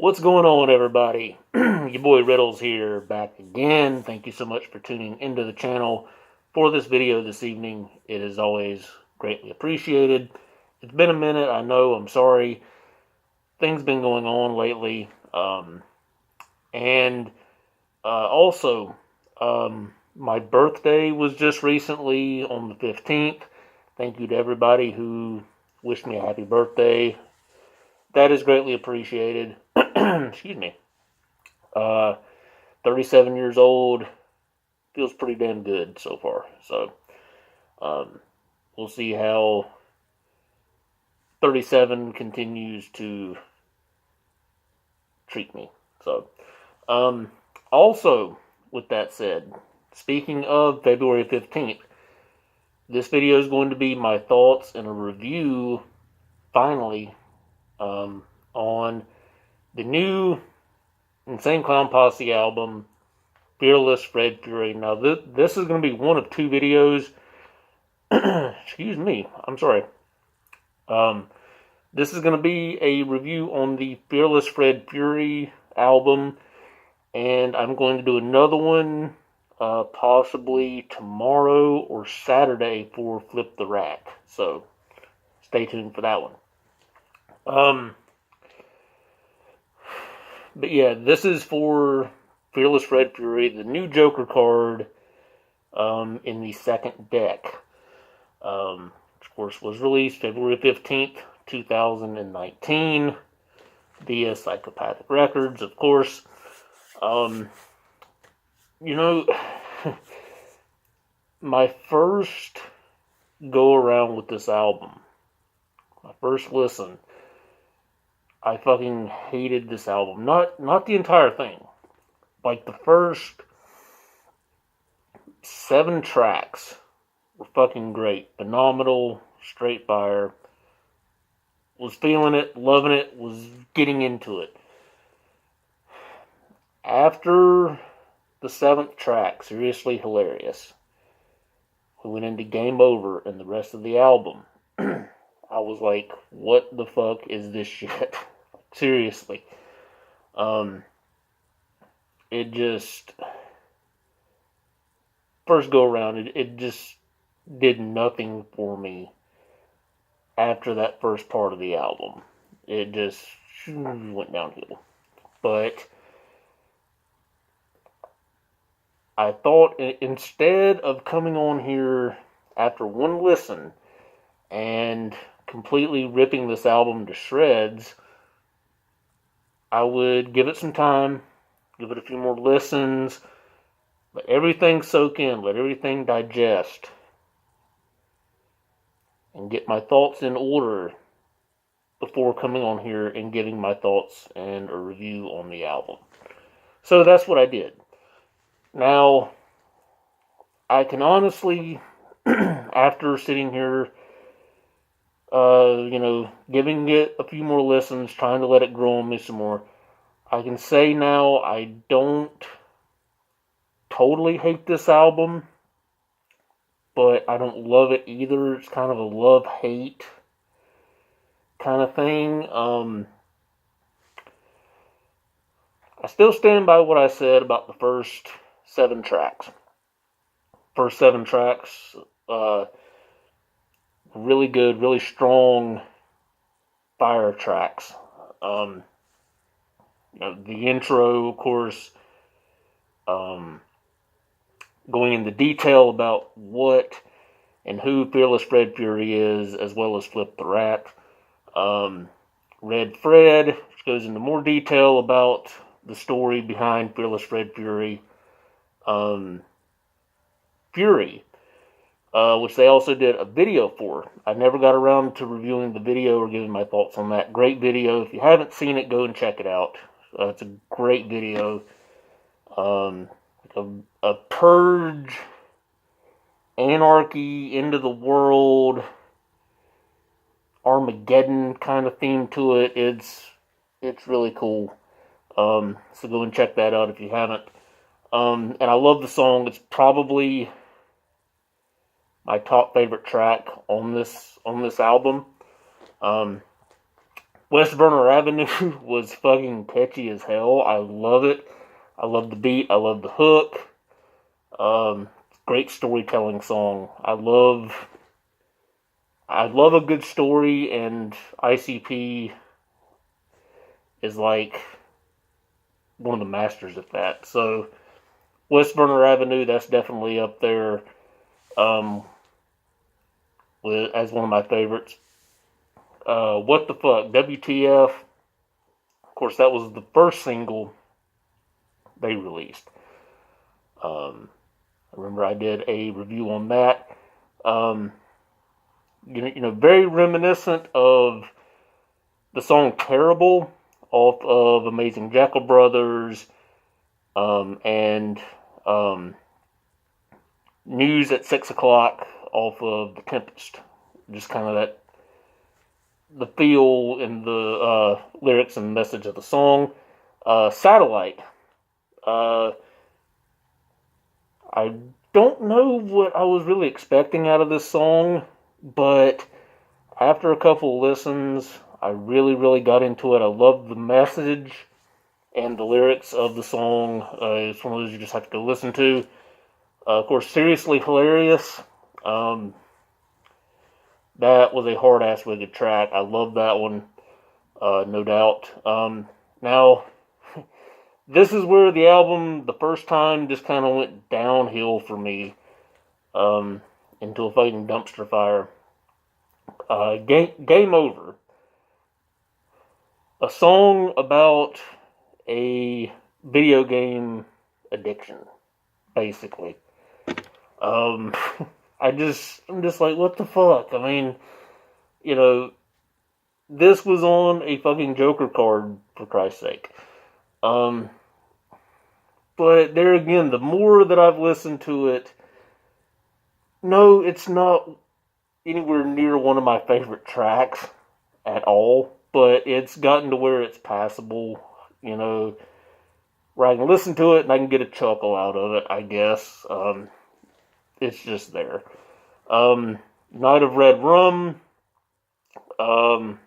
What's going on, everybody? Your boy Riddle's here, back again. Thank you so much for tuning into the channel for this video this evening. It is always greatly appreciated. It's been a minute, I know, I'm sorry. Things been going on lately. Also, my birthday was just recently on the 15th. Thank you to everybody who wished me a happy birthday. That is greatly appreciated. Excuse me. 37 years old. Feels pretty damn good so far. So, we'll see how 37 continues to treat me. So, also, with that said, speaking of February 15th, this video is going to be my thoughts and a review, finally, on the new Insane Clown Posse album, Fearless Fred Fury. Now, this is going to be one of two videos. Excuse me, I'm sorry. This is going to be a review on the Fearless Fred Fury album, and I'm going to do another one possibly tomorrow or Saturday for Flip the Rack. So, stay tuned for that one. But yeah, this is for Fearless Fred Fury, the new Joker card in the second deck. Which of course was released February 15th, 2019 via Psychopathic Records, of course. My first go around with this album, my first listen, I fucking hated this album. Not the entire thing. Like, the first 7 tracks were fucking great. Phenomenal, straight fire. Was feeling it, loving it, was getting into it. After the 7th track, Seriously Hilarious, we went into Game Over and the rest of the album. I was like, what the fuck is this shit? Seriously. It just, first go around, it just did nothing for me after that first part of the album. It just went downhill. But I thought, instead of coming on here after one listen and completely ripping this album to shreds, I would give it some time, give it a few more listens, let everything soak in, let everything digest, and get my thoughts in order before coming on here and giving my thoughts and a review on the album. So that's what I did. Now, I can honestly, after sitting here, giving it a few more listens, trying to let it grow on me some more, I can say now I don't totally hate this album, but I don't love it either. It's kind of a love-hate kind of thing. I still stand by what I said about the first 7 tracks. First 7 tracks, really good, really strong fire tracks. The intro, of course, going into detail about what and who Fearless Fred Fury is, as well as Flip the Rat. Red Fred, which goes into more detail about the story behind Fearless Fred Fury. Fury, which they also did a video for. I never got around to reviewing the video or giving my thoughts on that. Great video. If you haven't seen it, go and check it out. It's a great video. A purge, anarchy, end of the world, Armageddon kind of theme to it. It's really cool. So go and check that out if you haven't. And I love the song. It's probably my top favorite track on this album. West Burner Avenue was fucking catchy as hell. I love it. I love the beat. I love the hook. Great storytelling song. I love a good story, and ICP is like one of the masters at that. So West Burner Avenue, that's definitely up there um, as one of my favorites. What the fuck, WTF? Of course, that was the first single they released. I remember I did a review on that. Um, very reminiscent of the song "Terrible" off of Amazing Jackal Brothers, and "News at 6 o'clock" off of The Tempest. Just kind of the feel and the lyrics and message of the song. "Satellite." Uh, I don't know what I was really expecting out of this song, but after a couple listens, I really, really got into it. I love the message and the lyrics of the song. It's one of those you just have to go listen to. Of course, Seriously Hilarious. That was a hard-ass wicked track. I love that one, no doubt. Now, this is where the album, the first time, just kind of went downhill for me, into a fucking dumpster fire. Game Over. A song about a video game addiction, basically. I'm just like, what the fuck? I mean, this was on a fucking Joker card, for Christ's sake. But there again, the more that I've listened to it, no, it's not anywhere near one of my favorite tracks at all, but it's gotten to where it's passable, where I can listen to it and I can get a chuckle out of it, I guess. It's just there. Night of Red Rum. Of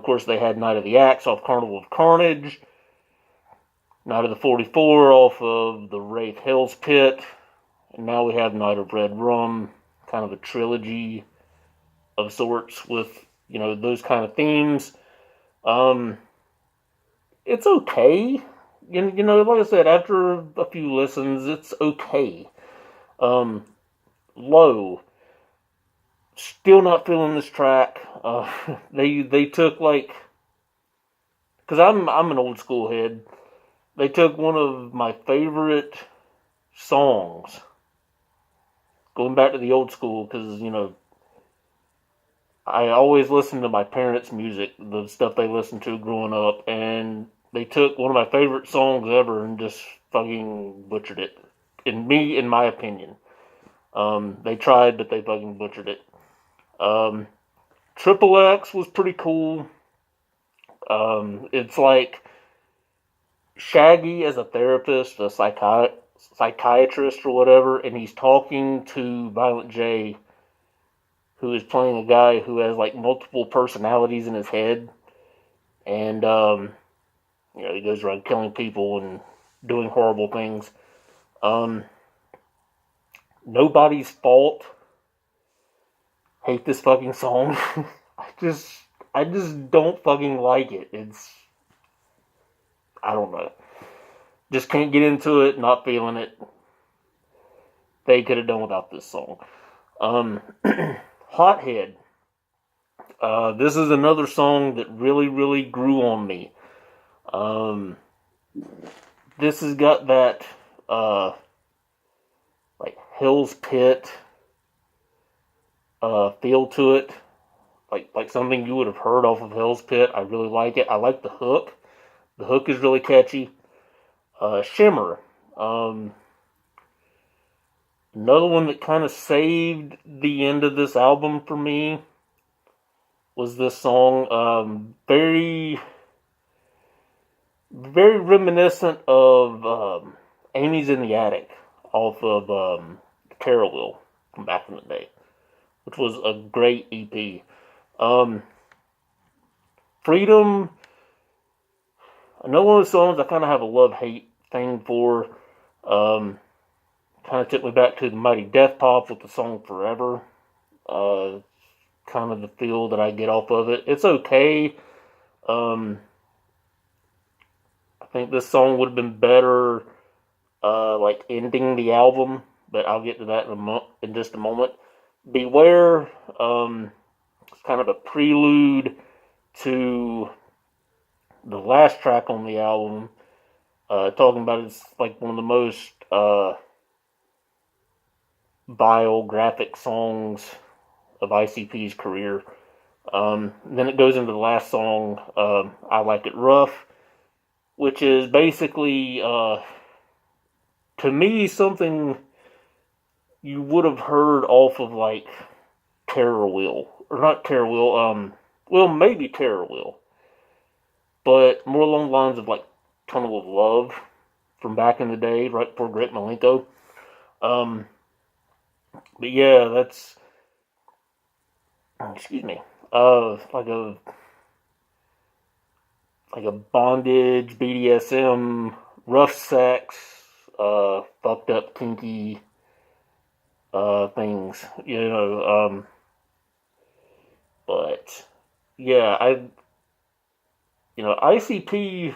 course, they had Night of the Axe off Carnival of Carnage. Night of the 44 off of the Wraith Hell's Pit. And now we have Night of Red Rum, kind of a trilogy of sorts with, those kind of themes. It's okay. Like I said, after a few listens, it's okay. Low. Still not feeling this track. They took because I'm an old school head. They took one of my favorite songs, going back to the old school, because I always listened to my parents' music, the stuff they listened to growing up, and they took one of my favorite songs ever and just fucking butchered it. In my opinion. They tried, but they fucking butchered it. Triple X was pretty cool. It's like Shaggy as a therapist, a psychiatrist or whatever, and he's talking to Violent J, who is playing a guy who has multiple personalities in his head, and he goes around killing people and doing horrible things. Nobody's Fault. Hate this fucking song. I just don't fucking like it. I don't know. Just can't get into it, not feeling it. They could have done without this song. Hothead. This is another song that really, really grew on me. This has got that, Hell's Pit, feel to it. Like something you would have heard off of Hell's Pit. I really like it. I like the hook. The hook is really catchy. Shimmer. Another one that kind of saved the end of this album for me was this song. Very, very reminiscent of Amy's in the Attic off of Carawheel from back in the day, which was a great EP. Freedom, another one of the songs I kind of have a love-hate thing for. Kind of took me back to the Mighty Death Pop with the song Forever. Kind of the feel that I get off of it. It's okay. I think this song would have been better, like ending the album, but I'll get to that in just a moment. Beware, it's kind of a prelude to the last track on the album. Talking about it's like one of the most biographic songs of ICP's career. Then it goes into the last song, I Like It Rough, which is basically, to me, something you would have heard off of like Terror Wheel. Or not Terror Wheel, well, maybe Terror Wheel. But more along the lines of like Tunnel of Love from back in the day, right before Great Milenko. But yeah, that's, excuse me, like a bondage, BDSM, rough sex, fucked up kinky things, but yeah, ICP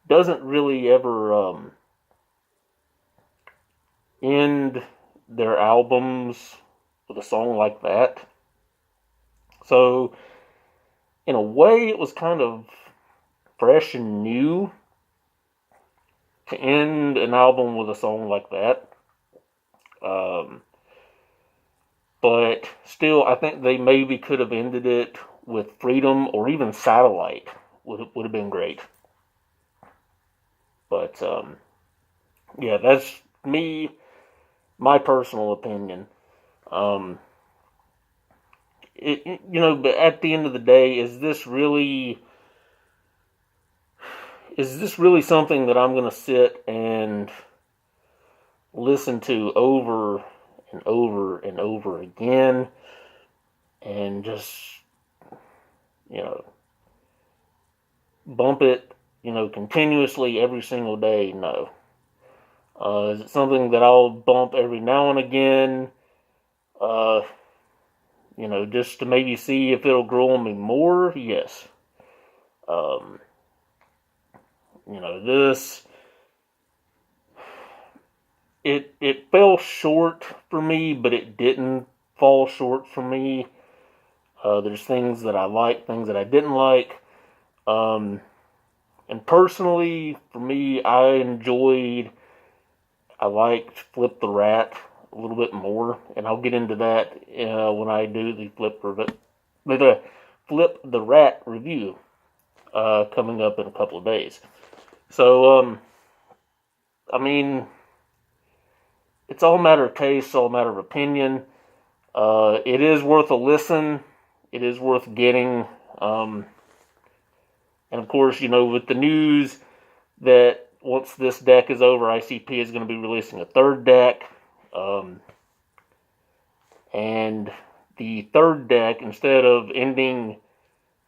doesn't really ever end their albums with a song like that. So, in a way, it was kind of fresh and new to end an album with a song like that. But still, I think they maybe could have ended it with Freedom or even Satellite. Would have been great. But, yeah, that's me, my personal opinion. But at the end of the day, is this really something that I'm going to sit and listen to over and over and over again and just, bump it, continuously every single day? No. Is it something that I'll bump every now and again, just to maybe see if it'll grow on me more? Yes. This, it fell short for me, but it didn't fall short for me. There's things that I like, things that I didn't like. And personally, for me, I liked Flip the Rat a little bit more, and I'll get into that when I do the Flip the Rat review coming up in a couple of days. So, it's all a matter of taste, it's all a matter of opinion. It is worth a listen. It is worth getting. And of course, with the news that once this deck is over, ICP is going to be releasing a third deck. And the third deck, instead of ending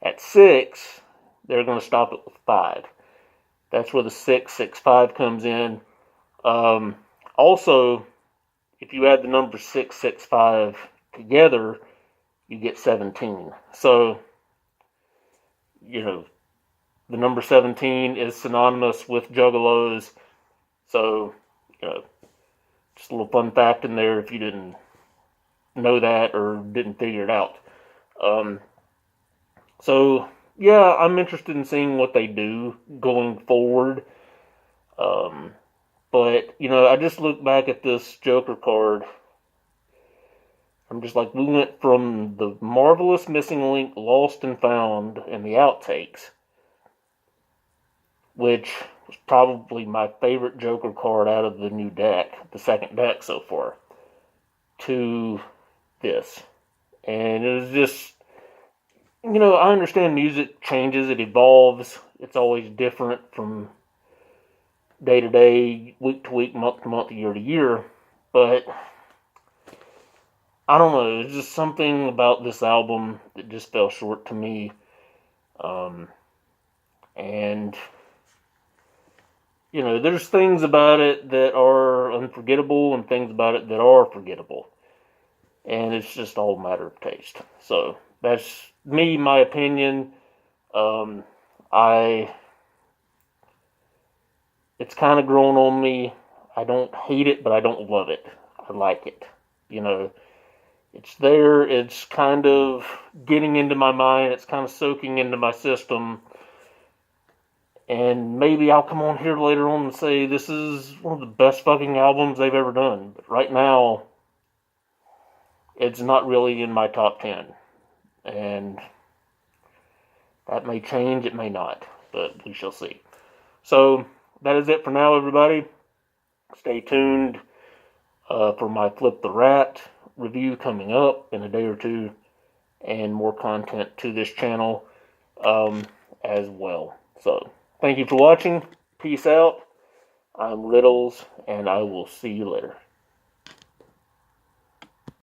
at 6, they're going to stop it with 5. That's where the 665 comes in. Also, if you add the number 665 together, you get 17. So, the number 17 is synonymous with juggalos. So, just a little fun fact in there if you didn't know that or didn't figure it out. So, yeah, I'm interested in seeing what they do going forward. But, I just look back at this Joker card. I'm just like, we went from the Marvelous Missing Link, Lost and Found, and the outtakes, which was probably my favorite Joker card out of the new deck, the second deck so far, to this. And it was just, I understand music changes, it evolves, it's always different from day to day, week to week, month to month, year to year, but I don't know, there's just something about this album that just fell short to me. And, you know, there's things about it that are unforgettable and things about it that are forgettable. And it's just all a matter of taste. So, that's me, my opinion. It's kind of grown on me. I don't hate it, but I don't love it. I like it. You know, it's there. It's kind of getting into my mind. It's kind of soaking into my system. And maybe I'll come on here later on and say this is one of the best fucking albums they've ever done. But right now, it's not really in my top 10. And that may change, it may not. But we shall see. So, that is it for now, everybody. Stay tuned for my Flip the Rat review coming up in a day or two, and more content to this channel as well. So, thank you for watching. Peace out. I'm Riddles, and I will see you later.